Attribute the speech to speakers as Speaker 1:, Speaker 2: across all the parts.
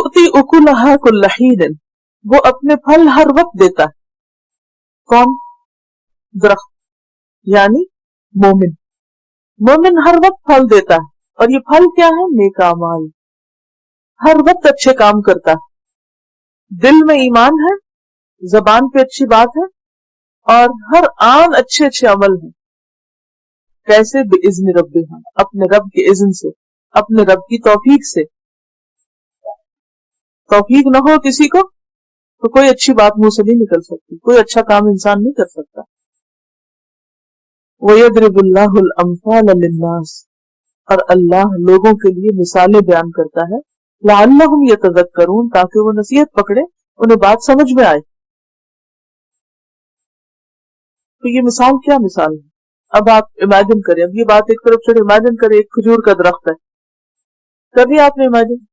Speaker 1: تؤتی اکلہا کل حین، وہ اپنے پھل ہر وقت دیتا ہے. کون؟ درخت، یعنی مومن. مومن ہر وقت پھل دیتا ہے، اور یہ پھل کیا ہے؟ نیک اعمال. ہر وقت اچھے کام کرتا ہے، دل میں ایمان ہے، زبان پہ اچھی بات ہے، اور ہر آن اچھے اچھے عمل ہیں. کیسے؟ بِإِذْنِ رَبِّهَا، اپنے رب کے اذن سے، اپنے رب کی توفیق سے. توفیق نہ ہو کسی کو تو کوئی اچھی بات منہ سے نہیں نکل سکتی، کوئی اچھا کام انسان نہیں کر سکتا. وَيَضْرِبُ اللَّهُ الْأَمْثَالَ لِلنَّاسِ، اور اللہ لوگوں کے لیے مثالیں بیان کرتا ہے. لَعَلَّهُمْ يَتَذَكَّرُونَ، تاکہ وہ نصیحت پکڑے، انہیں بات سمجھ میں آئے. تو یہ مثال کیا مثال ہے؟ اب آپ امیجن کریں، اب یہ بات ایک طرف چھوڑے، امیجن کریں ایک کھجور کا درخت ہے. کبھی آپ نے امیجن،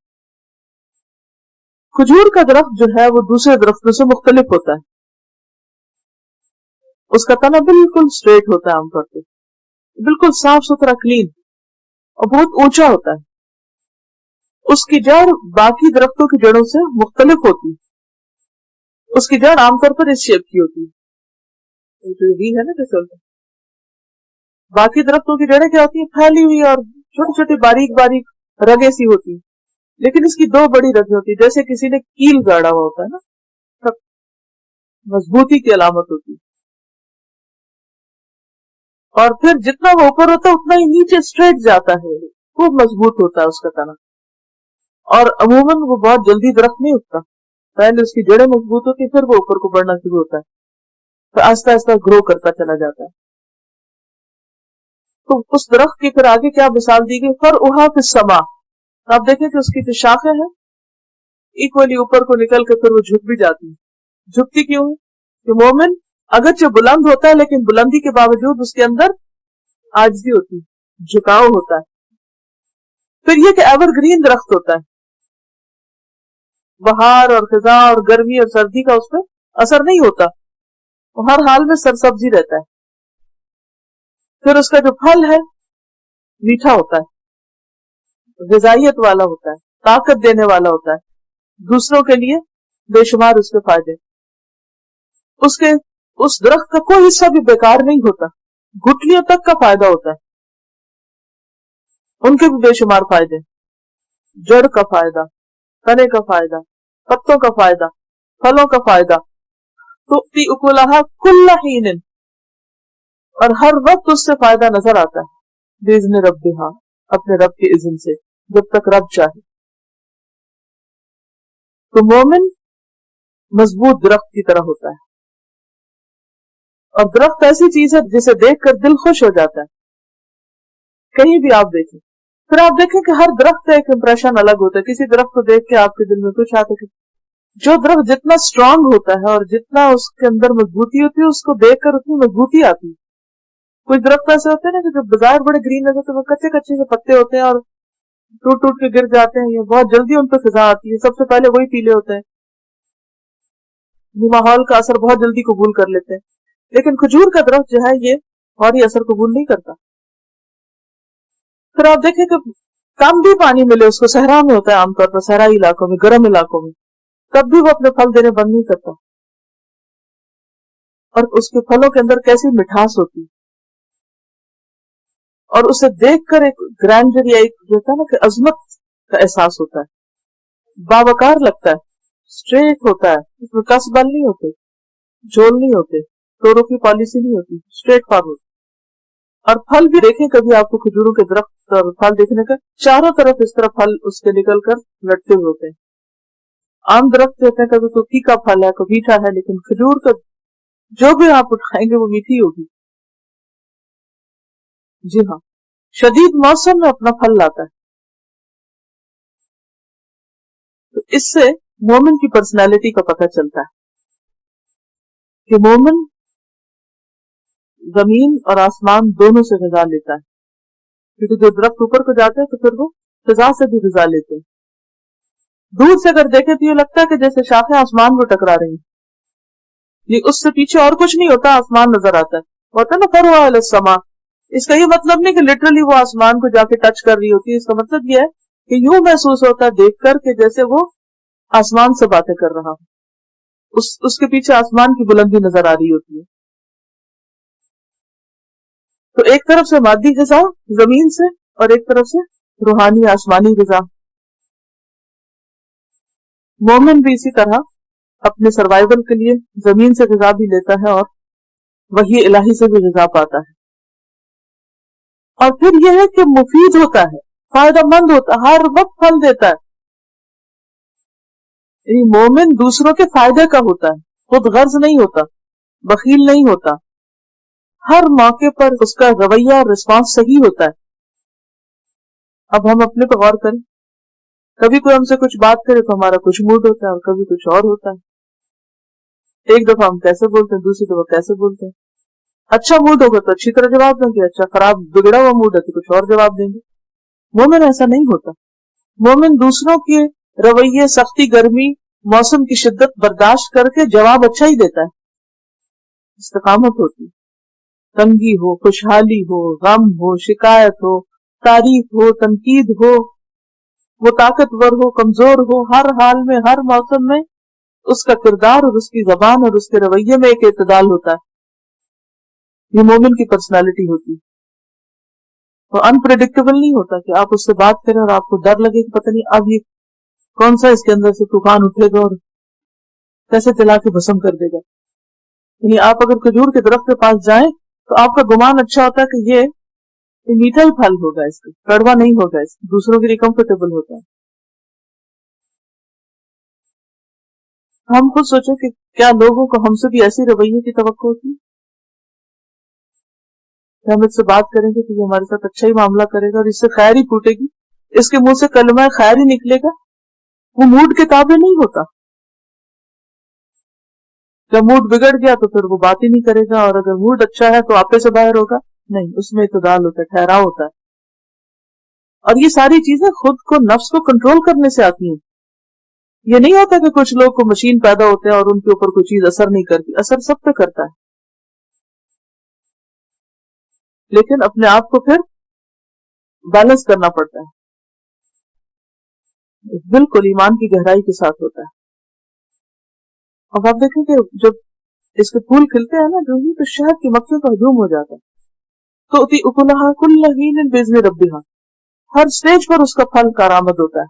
Speaker 1: کھجور کا درخت جو ہے وہ دوسرے درختوں سے مختلف ہوتا ہے. اس کا تنا بالکل اسٹریٹ ہوتا ہے، عام طور پہ بالکل صاف ستھرا کلین، اور بہت اونچا ہوتا ہے. اس کی جڑ باقی درختوں کی جڑوں سے مختلف ہوتی ہے. اس کی جڑ عام طور پر اس شیپ کی ہوتی ہے، ہے نا جیسے باقی درختوں کی جڑیں کیا ہوتی ہیں؟ پھیلی ہوئی اور چھوٹی چھوٹی باریک باریک رگیں سی ہوتی ہیں. لیکن اس کی دو بڑی رگیں ہوتی ہیں، جیسے کسی نے کیل گاڑا ہوا ہوتا ہے نا، مضبوطی کی علامت ہوتی ہے. اور پھر جتنا وہ اوپر ہوتا ہے اتنا ہی نیچے اسٹریٹ جاتا ہے، خوب مضبوط ہوتا ہے اس کا تنا. اور عموماً وہ بہت جلدی درخت نہیں اٹھتا، پہلے اس کی جڑیں مضبوط ہوتی، پھر وہ اوپر کو بڑھنا شروع ہوتا ہے، پھر آہستہ آہستہ گرو کرتا چلا جاتا ہے. تو اس درخت کی پھر آگے کیا مثال دی گئی؟ فرعها فی السماء. آپ دیکھیں کہ اس کی جو شاخیں ہیں ایکولی اوپر کو نکل کے پھر وہ جھک بھی جاتی ہیں. جھکتی کیوں ہے؟ کہ مومن اگرچہ بلند ہوتا ہے لیکن بلندی کے باوجود اس کے اندر عاجزی ہوتی ہے، جھکاؤ ہوتا ہے. پھر یہ کہ ایور گرین درخت ہوتا ہے، بہار اور خزاں اور گرمی اور سردی کا اس پہ اثر نہیں ہوتا، وہ ہر حال میں سرسبزی رہتا ہے. پھر اس کا جو پھل ہے میٹھا ہوتا ہے، غذائیت والا ہوتا ہے، طاقت دینے والا ہوتا ہے، دوسروں کے لیے بے شمار اس کے فائدے. اس درخت کا کوئی حصہ بھی بیکار نہیں ہوتا، گٹلیوں تک کا فائدہ ہوتا ہے، ان کے بھی بے شمار فائدے، جڑ کا فائدہ، تنے کا فائدہ، پتوں کا فائدہ، پھلوں کا فائدہ. تؤتی اکلہا کل حین، اور ہر وقت اس سے فائدہ نظر آتا ہے. بِإِذْنِ رَبِّهَا، اپنے رب کے اذن سے، جب تک رب چاہے. تو مومن مضبوط درخت کی طرح ہوتا ہے، اور درخت ایسی چیز ہے جسے دیکھ کر دل خوش ہو جاتا ہے. کہیں بھی آپ دیکھیں، پھر آپ دیکھیں کہ ہر درخت کا ایک امپریشن الگ ہوتا ہے. کسی درخت کو دیکھ کے آپ کے دل میں کچھ آتا ہے. جو درخت جتنا اسٹرانگ ہوتا ہے اور جتنا اس کے اندر مضبوطی ہوتی ہے، اس کو دیکھ کر اتنی مضبوطی آتی ہے. کچھ درخت ایسے ہوتے ہیں نا کہ جو بظاہر بڑے گرین لگتے ہیں، وہ کچے کچے سے پتے ہوتے ہیں اور ٹوٹ ٹوٹ کے گر جاتے ہیں، یہ بہت جلدی ان پہ فضا آتی ہے، سب سے پہلے وہی پیلے ہوتے ہیں، یہ ماحول کا اثر بہت جلدی قبول کر لیتے ہیں. لیکن کھجور کا درخت جو ہے یہ فوری اثر قبول نہیں کرتا. پھر آپ دیکھیں کہ کم بھی پانی ملے اس کو، صحرا میں ہوتا ہے عام طور پر، صحرائی علاقوں میں، گرم علاقوں میں، تب بھی وہ اپنے پھل دینے بند نہیں کرتا. اور اس کے پھلوں کے اندر کیسی مٹھاس ہوتی ہے، اور اسے دیکھ کر ایک گرینڈر یا ایک جو ہوتا ہے نا کہ عظمت کا احساس ہوتا ہے، باوقار لگتا ہے، اسٹریٹ ہوتا ہے، اس میں کس بل نہیں ہوتے، جھول نہیں ہوتے، توڑوں کی پالیسی نہیں ہوتی، اسٹریٹ فارورڈ. اور پھل بھی دیکھیں کبھی آپ کو کھجوروں کے درخت اور پھل دیکھنے کا، چاروں طرف اس طرح پھل اس کے نکل کر لٹکے ہوئے ہوتے ہیں. عام درخت ہوتے ہیں کبھی تو پھیکا پھل ہے، کبھی میٹھا ہے، لیکن کھجور کا جو بھی آپ اٹھائیں گے وہ میٹھی ہوگی. جی ہاں، شدید موسم میں اپنا پھل لاتا ہے. تو اس سے مومن کی پرسنالٹی کا پتہ چلتا ہے کہ مومن زمین اور آسمان دونوں سے غذا لیتا ہے، کیونکہ جو درخت اوپر کو جاتے ہیں تو پھر وہ فضا سے بھی غذا لیتے ہیں. دور سے اگر دیکھیں تو یہ لگتا ہے کہ جیسے شاخیں آسمان کو ٹکرا رہی ہیں، یہ اس سے پیچھے اور کچھ نہیں ہوتا، آسمان نظر آتا ہے. ہوتا ہے نا فرعها الی السماء، اس کا یہ مطلب نہیں کہ لٹرلی وہ آسمان کو جا کے ٹچ کر رہی ہوتی ہے. اس کا مطلب یہ ہے کہ یوں محسوس ہوتا ہے دیکھ کر کہ جیسے وہ آسمان سے باتیں کر رہا ہوں، اس کے پیچھے آسمان کی بلندی نظر آ رہی ہوتی ہے. تو ایک طرف سے مادی غذا زمین سے اور ایک طرف سے روحانی آسمانی غذا. مومن بھی اسی طرح اپنے سروائیول کے لیے زمین سے غذا بھی لیتا ہے اور وحی الہی سے بھی غذا پاتا ہے. اور پھر یہ ہے کہ مفید ہوتا ہے، فائدہ مند ہوتا ہے، ہر وقت پھل دیتا ہے. یعنی مومن دوسروں کے فائدے کا ہوتا ہے، خود غرض نہیں ہوتا، بخیل نہیں ہوتا، ہر موقع پر اس کا رویہ اور رسپانس صحیح ہوتا ہے. اب ہم اپنے پہ غور کریں، کبھی کوئی ہم سے کچھ بات کرے تو ہمارا کچھ موڈ ہوتا ہے اور کبھی کچھ اور ہوتا ہے. ایک دفعہ ہم کیسے بولتے ہیں، دوسری دفعہ کیسے بولتے ہیں. اچھا موڈ ہوگا تو اچھی طرح جواب دیں گے، اچھا خراب بگڑا ہوا موڈ ہے تو کچھ اور جواب دیں گے. مومن ایسا نہیں ہوتا. مومن دوسروں کے رویے، سختی، گرمی، موسم کی شدت برداشت کر کے جواب اچھا ہی دیتا ہے. استقامت ہوتی، تنگی ہو، خوشحالی ہو، غم ہو، شکایت ہو، تعریف ہو، تنقید ہو، وہ طاقتور ہو، کمزور ہو، ہر حال میں، ہر موسم میں اس کا کردار اور اس کی زبان اور اس کے رویے میں ایک اعتدال ہوتا ہے. یہ مومن کی پرسنالٹی ہوتی ہے. وہ انپریڈکٹیبل نہیں ہوتا کہ آپ اس سے بات کریں اور آپ کو ڈر لگے کہ پتہ نہیں اب یہ کون سا اس کے اندر سے طوفان اٹھے گا اور کیسے جلا کے بھسم کر دے گا. یعنی آپ اگر کھجور کے درخت کے پاس جائیں تو آپ کا گمان اچھا ہوتا ہے کہ یہ میٹھا ہی پھل ہوگا، اس کا کڑوا نہیں ہوگا، اس دوسروں کے لیے کمفرٹیبل ہوتا ہے. ہم خود سوچیں کہ کیا لوگوں کو ہم سے بھی ایسی رویے کی توقع ہوتی ہے کہ ہم اس سے بات کریں گے تو یہ ہمارے ساتھ اچھا ہی معاملہ کرے گا اور اس سے خیر ہی پھوٹے گی، اس کے منہ سے کلمہ خیر ہی نکلے گا. وہ موڈ کے تابع نہیں ہوتا. جب موڈ بگڑ گیا تو پھر وہ بات ہی نہیں کرے گا، اور اگر موڈ اچھا ہے تو آپے سے باہر ہوگا نہیں، اس میں اعتدال ہوتا ہے، ٹھہراؤ ہوتا ہے. اور یہ ساری چیزیں خود کو، نفس کو کنٹرول کرنے سے آتی ہیں. یہ نہیں ہوتا کہ کچھ لوگ کو مشین پیدا ہوتے ہیں اور ان کے اوپر کوئی چیز اثر نہیں کرتی، اثر سب پہ کرتا ہے. لیکن اپنے آپ کو پھر بیلنس کرنا پڑتا ہے. بالکل ایمان کی گہرائی کے ساتھ ہوتا ہے. اب آپ دیکھیں کہ جب اس کے پھول کھلتے ہیں نا جو ہی، تو شہد کی مکھیوں کا ہجوم ہو جاتا ہے. تو اکلھا کل حین باذن ربھا، ہر سٹیج پر اس کا پھل کارآمد ہوتا ہے.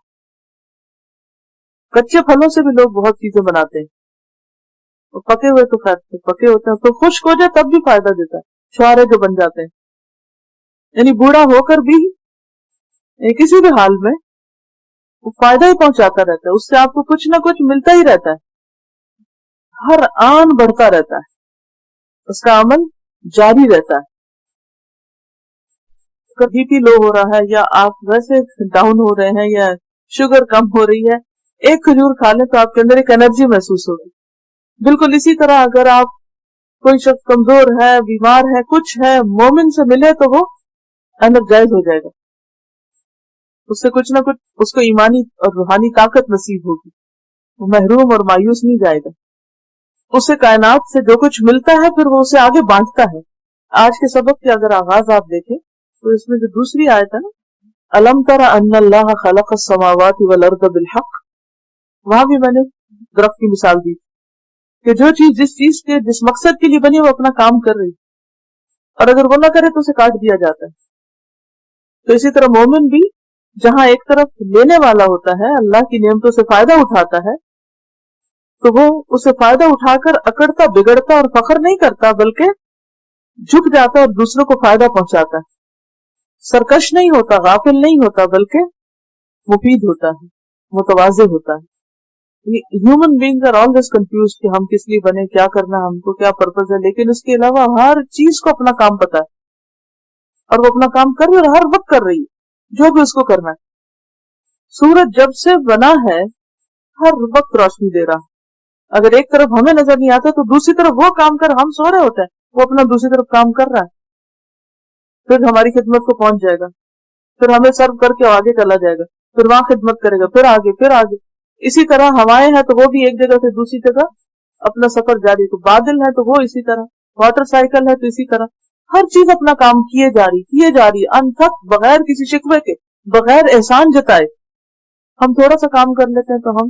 Speaker 1: کچے پھلوں سے بھی لوگ بہت چیزیں بناتے ہیں، اور پکے ہوئے تو خیر پکے ہوتے ہیں، تو خشک ہو جائے تب بھی فائدہ دیتا ہے. چھوارے جو بن جاتے ہیں، یعنی بوڑھا ہو کر بھی کسی بھی حال میں وہ فائدہ ہی پہنچاتا رہتا ہے، اس سے آپ کو کچھ نہ کچھ ملتا ہی رہتا ہے، ہر آن بڑھتا رہتا ہے، اس کا عمل جاری رہتا ہے. اگر بی پی لو ہو رہا ہے یا آپ ویسے ڈاؤن ہو رہے ہیں یا شوگر کم ہو رہی ہے، ایک کھجور کھا لیں تو آپ کے اندر ایک انرجی محسوس ہوگی. بالکل اسی طرح اگر آپ کوئی شخص کمزور ہے، بیمار ہے، کچھ ہے، مومن سے ملے تو وہ انرجائز ہو جائے گا، اس سے کچھ نہ کچھ اس کو ایمانی اور روحانی طاقت نصیب ہوگی، وہ محروم اور مایوس نہیں جائے گا. اسے کائنات سے جو کچھ ملتا ہے پھر وہ اسے آگے بانٹتا ہے. آج کے سبق کے اگر آغاز آپ دیکھیں تو اس میں جو دوسری آیت ہے نا، الم تر ان اللہ خلق السماوات والارض بالحق، وہاں بھی میں نے درخت کی مثال دی کہ جو چیز جس مقصد کے لیے بنی وہ اپنا کام کر رہی، اور اگر وہ نہ کرے تو اسے کاٹ دیا جاتا ہے. تو اسی طرح مومن بھی جہاں ایک طرف لینے والا ہوتا ہے، اللہ کی نعمتوں سے فائدہ اٹھاتا ہے، تو وہ اسے فائدہ اٹھا کر اکڑتا، بگڑتا اور فخر نہیں کرتا، بلکہ جھک جاتا اور دوسروں کو فائدہ پہنچاتا ہے. سرکش نہیں ہوتا، غافل نہیں ہوتا، بلکہ مفید ہوتا ہے، متواضع ہوتا ہے. Human beings are always confused کہ ہم کس لیے بنے، کیا کرنا ہے ہم کو، کیا پرپز ہے، لیکن اس کے علاوہ ہر چیز کو اپنا کام پتا ہے، اور وہ اپنا کام کر رہی ہے اور ہر وقت کر رہی ہے جو بھی اس کو کرنا ہے. سورج جب سے بنا ہے ہر وقت روشنی دے رہا ہے. اگر ایک طرف ہمیں نظر نہیں آتا تو دوسری طرف وہ کام کر، ہم سو رہے ہوتے ہیں، وہ اپنا دوسری طرف کام کر رہا ہے، پھر ہماری خدمت کو پہنچ جائے گا، پھر ہمیں سرو کر کے آگے چلا جائے گا، پھر وہاں خدمت کرے گا، پھر آگے پھر آگے. اسی طرح ہوائیں ہیں تو وہ بھی ایک جگہ سے دوسری جگہ اپنا سفر جاری، تو بادل ہے تو وہ اسی طرح، واٹر سائیکل ہے تو اسی طرح، ہر چیز اپنا کام کیے جا رہی انتھک، بغیر کسی شکوے کے، بغیر احسان جتائے. ہم تھوڑا سا کام کر لیتے ہیں تو ہم